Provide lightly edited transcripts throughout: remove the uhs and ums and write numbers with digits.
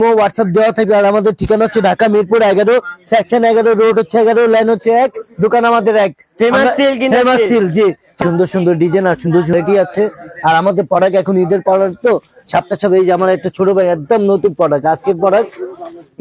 WhatsApp দেওয়া থাকবে। আর আমাদের ঠিকানা হচ্ছে ঢাকা মিরপুর 11, সেকশন 11, রোড হচ্ছে 11, লাইন হচ্ছে 1, দোকান আমাদের 1। ফেমাস সিল জি, সুন্দর সুন্দর ডিজাইন আর সুন্দর ভ্যারাইটি আছে। আর আমাদের প্রোডাক্ট এখন ঈদের প্রোডাক্ট তো সপ্তাহ সব। এই যে আমার একটা ছোট ভাই একদম নতুন প্রোডাক্ট, আজকের প্রোডাক্ট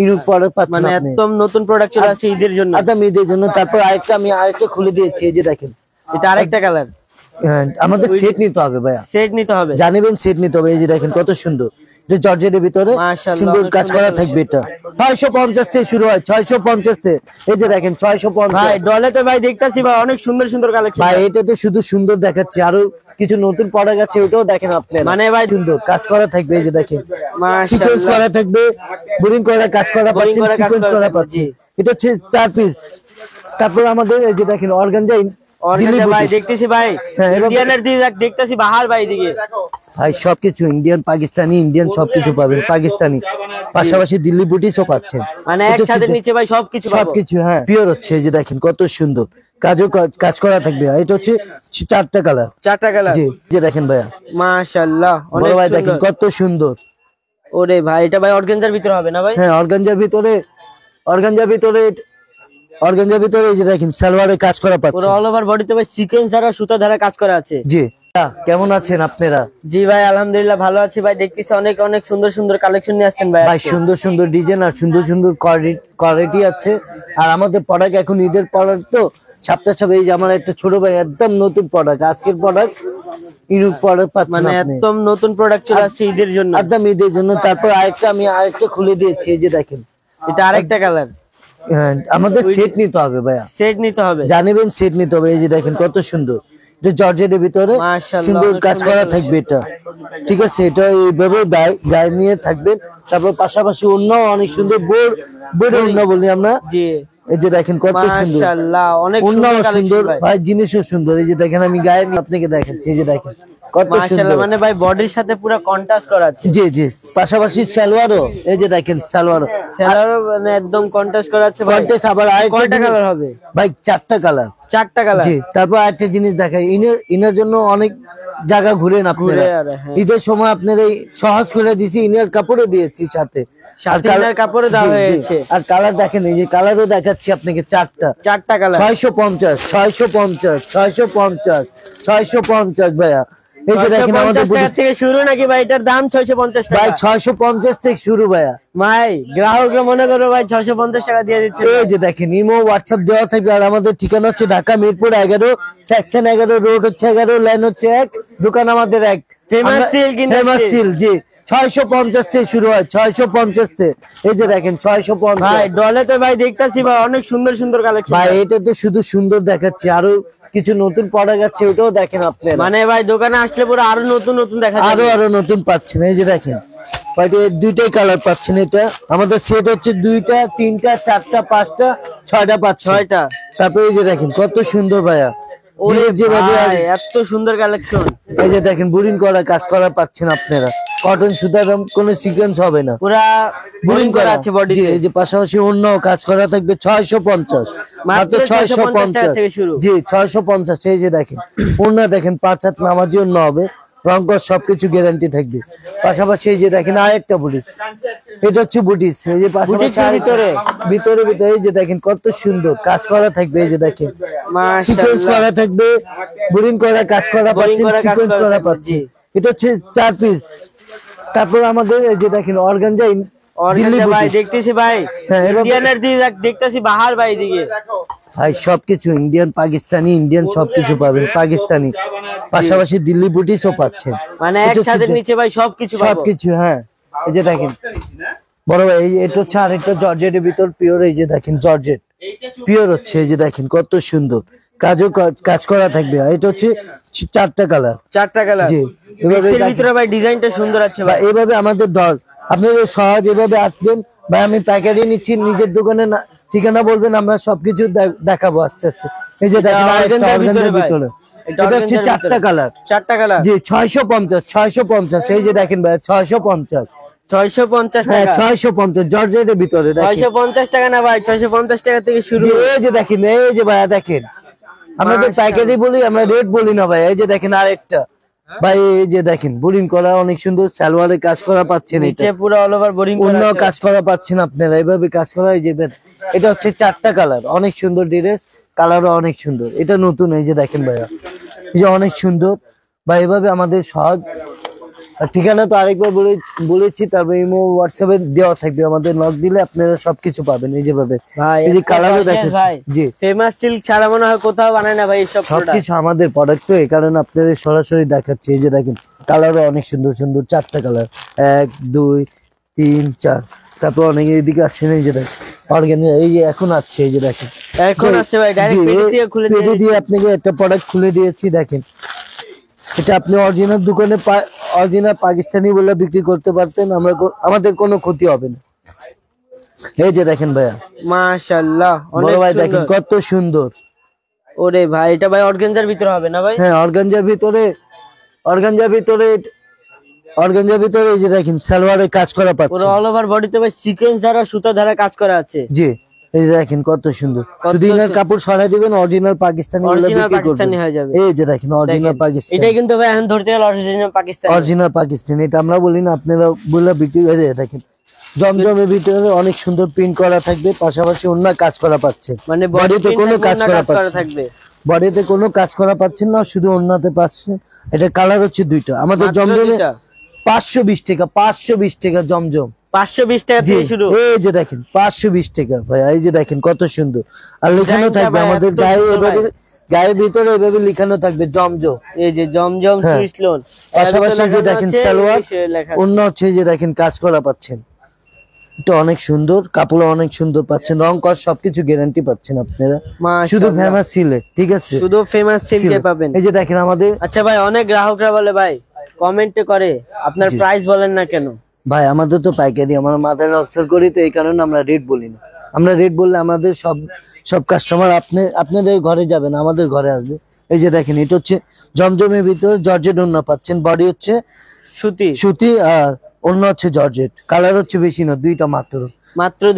ইউনিক প্রোডাক্ট পাচ্ছেন মানে একদম নতুন প্রোডাক্ট চলে আসছে ঈদের জন্য, একদম ঈদের জন্য। তারপর আমি আরেকটা খুলে দিয়েছি, এই যে দেখেন এটা আরেকটা কালার। আমাদের সেট নিতে হবে ভাইয়া, সেট নিতে হবে, জানেন সেট নিতে হবে। এই যে দেখেন কত সুন্দর, এটা জর্জেটের ভিতরে সিম্বল কাজ করা থাকবে। এটা 650 থেকে শুরু হয়, 650 থেকে। এই যে দেখেন 650। ভাই ডলে তো ভাই দেখতাছি ভাই অনেক সুন্দর সুন্দর কালেকশন। ভাই এটা তো শুধু সুন্দর দেখাচ্ছি, আরো কিছু নতুন প্রোডাক্ট আছে, ওটাও দেখেন আপনারা। মানে ভাই সুন্দর কাজ করা থাকবে, এই যে দেখেন সিকোয়েন্স করা থাকবে, বোরিং করা কাজ করা পাচ্ছেন, সিকোয়েন্স করা পাচ্ছেন। এটা হচ্ছে 4 পিস। তারপর আমাদের এই যে দেখেন অর্গানজা ভাই দেখতেছি ভাই ইন্ডিয়ানের দিকে দেখতেছি বাহার ভাই দিকে ভাই সবকিছু ইন্ডিয়ান পাকিস্তানি ইন্ডিয়ান সবকিছু পাবেন, পাকিস্তানি পাশাপাশি দিল্লি বুটিসও পাচ্ছেন। মানে একসাথে নিচে ভাই সবকিছু হ্যাঁ পিওর হচ্ছে। এই যে দেখেন কত সুন্দর কাজ করা থাকবে। এটা হচ্ছে 4টা কালার, 4টা কালার জি। যে দেখেন ভাইয়া মাশাআল্লাহ অনেক ভাই দেখেন কত সুন্দর। ওরে ভাই এটা ভাই অর্গানজার ভিতরে হবে না ভাই? হ্যাঁ অর্গানজার ভিতরে এই যে দেখেন সালোয়ারে কাজ করা পাচ্ছেন, পুরো অল ওভার বডিতে ভাই সিকোয়েন্স দ্বারা সুতা দ্বারা কাজ করা আছে। জি কেমন আছেন আপনারা? জি ভাই আলহামদুলিল্লাহ ভালো আছি ভাই। দেখতেছি অনেক অনেক সুন্দর সুন্দর কালেকশন নিয়ে আসছেন ভাই। ভাই সুন্দর সুন্দর ডিজাইন আর সুন্দর সুন্দর কোয়ালিটি আছে। আর আমাদের প্রোডাক্ট এখন ঈদের প্রোডাক্ট তো সপ্তাহ সব। এই যে আমার একটা ছোট ভাই একদম নতুন প্রোডাক্ট, আজকের প্রোডাক্ট ইউনিক প্রোডাক্ট পাচ্ছেন, মানে একদম নতুন প্রোডাক্ট চলে আসছে ঈদের জন্য, একদম ঈদের জন্য। তারপর আমি আরেকটা খুলে দিয়েছি, এই যে দেখেন এটা আরেকটা কালার। আমাদের সেট নিতে হবে ভাইয়া, সেট নিতে হবে, জানেন সেট নিতে হবে। এই যে দেখেন কত সুন্দর, এটা জর্জেটের ভিতরে সিম্বল কাজ করা থাকবে। এটা ঠিক আছে, এটা এইভাবে গায়ে নিয়ে থাকবেন। তারপর পাশাপাশি অন্য অনেক সুন্দর বোর্ড অন্য বলি আমরা। জি এই যে দেখেন কত সুন্দর, মাশাআল্লাহ অনেক সুন্দর ভাই, জিনিসও সুন্দর। এই যে দেখেন আমি গায়ে আপনাকে দেখাচ্ছি, এই যে দেখেন কত সুন্দর। মানে ভাই বডির সাথে পুরো কন্ট্রাস্ট করা আছে। জি জি, পাশাপাশি সালোয়ারও, এই যে দেখেন সালোয়ারও মানে একদম কন্ট্রাস্ট করা আছে ভাই। কন্ট্রাস্ট আবার কয়টা কালার হবে ভাই? 4টা কালার। 4টা কালার, জি। তারপর আরেকটা জিনিস দেখাই, ইনার জন্য অনেক জায়গা ঘুরেন আপনারা। ঈদের সময় আপনার এই সহজ করে দিছি, ইনার কাপড়ও দিয়েছি সাথে, ইনার কাপড়ও দেওয়া হয়েছে। আর কালার দেখেন, এই যে কালারও দেখাচ্ছি আপনাকে, 4টা কালার। 650 ভাইয়া। এই যে দেখেন আমাদের থেকে শুরু নাকি ভাই? এটার দাম 650 টাকা ভাই, 650 থেকে শুরু ভাইয়া। ভাই গ্রাহকরা মনে করো ভাই 650 টাকা দিয়ে দিচ্ছে। এই যে দেখেন ইমো হোয়াটসঅ্যাপ দেওয়া থাকবে। আর আমাদের ঠিকানা হচ্ছে ঢাকা মিরপুর 11, সেকশন 11, রোড হচ্ছে 11, লাইন হচ্ছে 1, দোকান আমাদের 1। ফেমাস সিল জি, 650 থেকে শুরু হয়, 650 থেকে। এই যে দেখেন 650। ভাই ডলে তো ভাই দেখতাছি ভাই অনেক সুন্দর সুন্দর কালেকশন। ভাই এটা তো শুধু সুন্দর দেখাচ্ছি, আরো কিছু নতুন প্রোডাক্ট আছে, ওটাও দেখেন আপনারা। মানে ভাই দোকানে আসলে পুরো আরো নতুন নতুন দেখা যাবে, আরো নতুন পাচ্ছেন। এই যে দেখেন দুইটাই কালার পাচ্ছেন। এটা আমাদের সেট হচ্ছে 2টা 3টা 4টা 5টা 6টা পাচ্ছেন। 6টা। তারপর এই যে দেখেন কত সুন্দর ভাইয়া, এত সুন্দর কালেকশন। এই যে দেখেন বোরিং করা কাজ করা পাচ্ছেন আপনারা, কটন সুতার কোনো সিকোয়েন্স হবে না, পুরা বোরিং করা আছে বডি। এই যে পাশাপাশি অন্য কাজ করা থাকবে। 650 মাত্র, 650 থেকে শুরু। জি 650। এই যে দেখেন অন্য দেখেন 5 হাত নামার জন্য হবে, রংকর সবকিছু গ্যারান্টি থাকবে। পাশাপাশি এই যে দেখেন আরেকটা বুটিস, এটা হচ্ছে বুটিস। এই যে ভিতরে এই যে দেখেন কত সুন্দর কাজ করা থাকবে। এই যে দেখেন সিকোয়েন্স করা থাকবে, বোরিং করা কাজ করা পাচ্ছেন, সিকোয়েন্স করা পাচ্ছেন। এটা হচ্ছে 4 পিস। তারপর আমাদের এই যে দেখেন অর্গানজা ভাই দেখতেছি ভাই ইন্ডিয়ানের দিকে দেখতেছি বাহার ভাই দিকে। ভাই সবকিছু ইন্ডিয়ান পাকিস্তানি ইন্ডিয়ান সবকিছু পাবেন, পাকিস্তানি পাশাপাশি দিল্লি বুটিসও পাচ্ছেন। মানে একসাথে নিচে ভাই সবকিছু। হ্যাঁ এই যে দেখেন বড় ভাই, এটা হচ্ছে আরেকটা জর্জেটের ভিতর পিওর। এই যে দেখেন জর্জেট পিওর হচ্ছে। এই যে দেখেন কত সুন্দর কাজ করা থাকবে। এটা হচ্ছে 4টা কালার। 4টা কালার, জি। এর ভিতরে ভাই ডিজাইনটা সুন্দর আছে ভাই। এইভাবে আমাদের দর আপনাদের সহজ এভাবে আসবেন ভাই। আমি প্যাকেটে নিচ্ছি, নিজের দোকানে ঠিকানা বলবেন, আমরা সবকিছু দেখাবো আস্তে আস্তে। এই যে দেখেন অর্গানজার ভিতরে এটা হচ্ছে 4টা কালার। 4টা কালার, জি 650। এই যে দেখেন ভাই 650 টাকা। 650 জর্জেটের ভিতরে 650 টাকা না ভাই, 650 টাকা থেকে শুরু। এই যে দেখেন, এই যে ভাইয়া দেখেন, আমরা তো প্যাকেটই বলি, আমরা রেট বলি না ভাই। এই যে দেখেন আরেকটা ভাই এই যে দেখেন বোরিং করা অনেক সুন্দর, সালোয়ারে কাজ করা পাচ্ছেন, নিচে পুরো অল ওভার বোরিং করা অন্য আছে। কাজ করা পাচ্ছেন আপনারা, এইভাবে কাজ করা। এই যে এটা হচ্ছে 4টা কালার, অনেক সুন্দর ড্রেস, কালারও অনেক সুন্দর। এটা নতুন, এই যে দেখেন ভাইয়া, এই যে অনেক সুন্দর। বা এভাবে আমাদের সহজ ঠিকানা তো আরেকবার বলেছি, তারপরে ইমো হোয়াটসঅ্যাপে দেওয়া থাকবে, আমাদের নক দিলে আপনারা সবকিছু পাবেন। এই যে ভাবে ভাই এই যে কালারও দেখেন, জি ফেমাস সিল্ক ছাড়া মনে হয় কোথাও বানায় না ভাই এইসব প্রোডাক্ট। সবকিছু আমাদের প্রোডাক্ট, তো এই কারণে আপনাদের সরাসরি দেখাচ্ছি। এই যে দেখেন কালারও অনেক সুন্দর সুন্দর, 4টা কালার, 1 2 3 4। তারপর অনেক এইদিকে আসছে, এই যে দেখেন অর্গানিক, এই যে এখন আসছে, এই যে দেখেন এখন আসছে ভাই, ডাইরেক্ট পেটি দিয়ে খুলে দিয়ে আপনাকে একটা প্রোডাক্ট খুলে দিয়েছি। দেখেন এটা আপনি অরিজিনাল দোকানে অরিজিনাল পাকিস্তানি বলে বিক্রি করতে পারতেন, আমাদের কোনো ক্ষতি হবে না। এই যে দেখেন ভাইয়া, মাশাআল্লাহ অনেক ভাই সুন্দর। দেখেন কত সুন্দর। ওরে ভাই এটা ভাই অর্গানজার ভিতরে হবে না ভাই? হ্যাঁ অর্গানজার ভিতরে এই যে দেখেন সালোয়ারে কাজ করা পাচ্ছে, পুরো অল ওভার বডিতে ভাই সিকোয়েন্স দ্বারা সুতা দ্বারা কাজ করা আছে। জি এই যে দেখেন কত সুন্দর। শুধু ইনার কাপড় সরাই দিবেন, অরিজিনাল পাকিস্তানি বলে বিক্রি পাকিস্তানি হয়ে যাবে। এই যে দেখেন অরিজিনাল পাকিস্তানি, এটাই কিন্তু ভাই এখন ধরতে গেলে অরিজিনাল পাকিস্তানি, এটা আমরা বলি না, আপনারা বলে বিক্রি হয়ে যায়। দেখেন জমজমের ভিতরে অনেক সুন্দর প্রিন্ট করা থাকবে, পাশাপাশি অন্য কাজ করা পাচ্ছে, মানে বডিতে কোনো কাজ করা থাকবে, বডিতে কোনো কাজ করা পাচ্ছেন না, শুধু ওন্নাতে পাচ্ছেন। এটা কালার হচ্ছে 2টা। আমাদের জমজমে 520 টাকা, 520 টাকা জমজম, 520 টাকা থেকে শুরু। এই যে দেখেন 520 টাকা ভাই, এই যে দেখেন কত সুন্দর। আর লেখানো থাকবে আমাদের গায়ের ভিতরে এভাবে লেখানো থাকবে জমজম, এই যে জমজম সুইস লোন। পাশাপাশি যে দেখেন সালোয়ার অন্য হচ্ছে, যে দেখেন কাজ করা পাচ্ছেন। এটা অনেক সুন্দর, কাপড় অনেক সুন্দর পাচ্ছেন, রং কস সবকিছু গ্যারান্টি পাচ্ছেন আপনারা, শুধু ফেমাস সিলে, ঠিক আছে, শুধু ফেমাস সিল্কে পাবেন। এই যে দেখেন আমাদের। আচ্ছা ভাই অনেক গ্রাহকরা বলে ভাই কমেন্টে করে আপনার প্রাইস বলেন না কেন? ভাই আমাদের তো পাইকারি, আমরা মাদার অবসর করি, তো এই কারণে আমরা রেট বলি না। আমরা রেট বললে আমাদের সব কাস্টমার আপনাদের ঘরে যাবে না, আমাদের ঘরে আসবে। এই যে দেখেন এটা হচ্ছে জমজমের ভিতরে জর্জেট ওড়না পাচ্ছেন, বডি হচ্ছে সুতি আর ওড়না হচ্ছে জর্জেট, কালার হচ্ছে বেশি না, 2টা মাত্র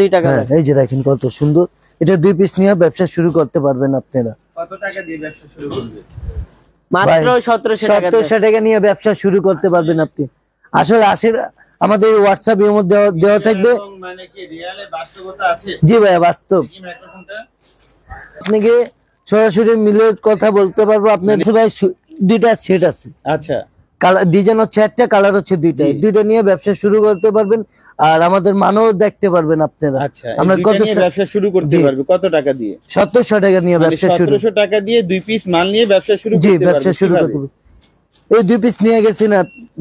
2 টাকা। এই যে দেখেন কত সুন্দর। এটা 2 পিস নিয়ে ব্যবসা শুরু করতে পারবেন আপনারা। কত টাকা দিয়ে ব্যবসা শুরু করবে? মাত্র 1700 টাকা নিয়ে ব্যবসা শুরু করতে পারবেন আপনি। আসলে আমাদের হোয়াটসঅ্যাপ এর মধ্যে দেওয়া থাকবে। মানে কি রিয়েলে বাস্তবতা আছে? জি ভাই বাস্তব, কি মাইক্রোফোনটা আপনাকে সরাসরি মিলে কথা বলতে পারবো। আপনার ভাই 2টা সেট আছে, আচ্ছা কালার ডিজাইন হচ্ছে 1টা, কালার হচ্ছে 2টা নিয়ে ব্যবসা শুরু করতে পারবেন। আর আমাদের মানও দেখতে পারবেন আপনারা। আচ্ছা আমরা কত ব্যবসা শুরু করতে পারবে? কত টাকা দিয়ে? 1700 টাকা নিয়ে ব্যবসা শুরু। 1700 টাকা দিয়ে 2 পিস মাল নিয়ে ব্যবসা শুরু করতে পারবে। ব্যবসা শুরু করতে পারবে। এই 2 পিস নিয়ে গেছেন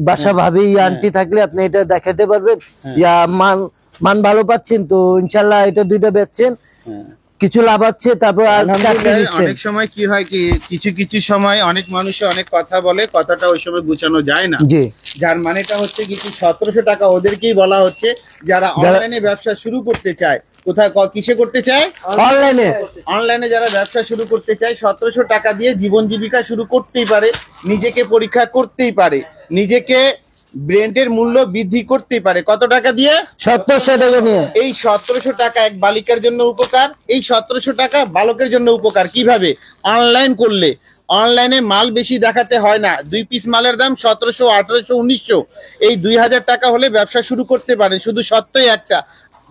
বাসা ভাবি আন্টি থাকলে আপনি এটা দেখাতে পারবেন, ইয়া মান ভালো পাচ্ছেন তো ইনশাআল্লাহ এটা 2টা বেচছেন, কিছু লাভ আছে। তারপর অনেক সময় কি হয় কি কিছু সময় অনেক মানুষে অনেক কথা বলে, কথাটা ওই সময় গুছানো যায় না। জি যার মানেটা হচ্ছে কিছু 1700 টাকা ওদেরকেই বলা হচ্ছে যারা অনলাইনে ব্যবসা শুরু করতে চায়। কোথায় কিসে করতে চায়? অনলাইনে যারা ব্যবসা শুরু করতে চায় 1700 টাকা দিয়ে জীবন জীবিকা শুরু করতেই পারে, নিজেকে পরীক্ষা করতেই পারে, নিজেকে ব্র্যান্ডের মূল্য বৃদ্ধি করতেই পারে। কত টাকা দিয়ে? 1700 টাকা নিয়ে। এই 1700 টাকা এক বালিকার জন্য উপকার, এই 1700 টাকা বালকের জন্য উপকার। কিভাবে? অনলাইন করলে অনলাইনে মাল বেশি দেখাতে হয় না। 2 পিস মালের দাম 1700, 1800, 1900, এই 2000 টাকা হলে ব্যবসা শুরু করতে পারেন। শুধু সত্যই একটা,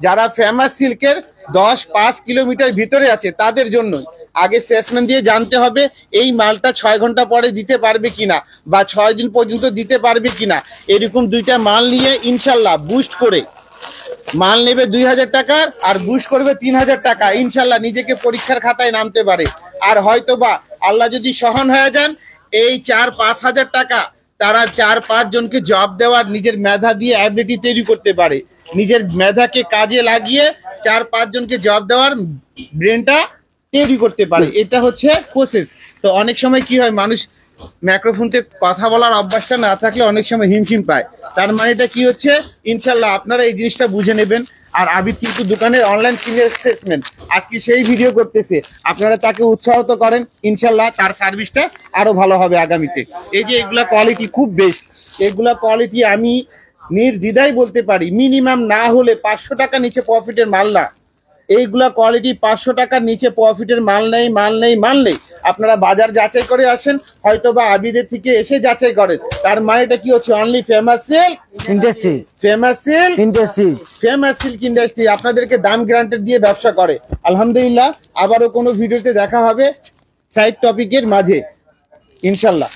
যারা ফেমাস সিল্কের 10-5 কিলোমিটার ভিতরে আছে তাদের জন্য আগে সেলসম্যান দিয়ে জানতে হবে এই মালটা 6 ঘন্টা পরে দিতে পারবে কিনা বা 6 দিন পর্যন্ত দিতে পারবে কিনা। এরকম 2টা মাল নিয়ে ইনশাল্লাহ বুস্ট করে মাল নেবে 2000 টাকার আর বুস্ট করবে 3000 টাকা, ইনশাল্লাহ নিজেকে পরীক্ষার খাতায় নামতে পারে। আর হয়তো বা আল্লাহ যদি সহন হয়ে যান, এই 4-5 হাজার টাকা তারা 4-5 জনকে জব দেওয়ার নিজের মেধা দিয়ে অ্যাবিলিটি তৈরি করতে পারে। নিজের মেধাকে কাজে লাগিয়ে 4-5 জনকে জব দেওয়ার ব্রেনটা তৈরি করতে পারে। এটা হচ্ছে প্রসেস। তো অনেক সময় কি হয়, মানুষ মাইক্রোফোনতে কথা বলার অভ্যাসটা না থাকলে অনেক সময় হিমশিম পায়। তার মানে এটা কি হচ্ছে, ইনশাল্লাহ আপনারা এই জিনিসটা বুঝে নেবেন। আর আবিদ কিন্তু দোকানের অনলাইন সিনিয়র সেলসম্যান, আজকে সেই ভিডিও করতেছে, আপনারা তাকে উৎসাহিত করেন, ইনশাল্লাহ তার সার্ভিসটা আরো ভালো হবে আগামীতে। এই যে এগুলা কোয়ালিটি খুব বেস্ট, এগুলা কোয়ালিটি আমি নির্দ্বিধায় বলতে পারি মিনিমাম না হলে 500 টাকা নিচে প্রফিটের মাল না। এইগুলা কোয়ালিটি 500 টাকার নিচে প্রফিটের মাল নেই। আপনারা বাজার যাচাই করে আসেন, হয়তো বা আবিদের থেকে এসে যাচাই করেন। তার মানেটা কি হচ্ছে? Only famous silk industry, famous silk industry আপনাদেরকে দাম গ্যারান্টি দিয়ে ব্যবসা করে। আলহামদুলিল্লাহ, আবারও কোনো ভিডিওতে দেখা হবে সাইড টপিকের মাঝে ইনশাল্লাহ।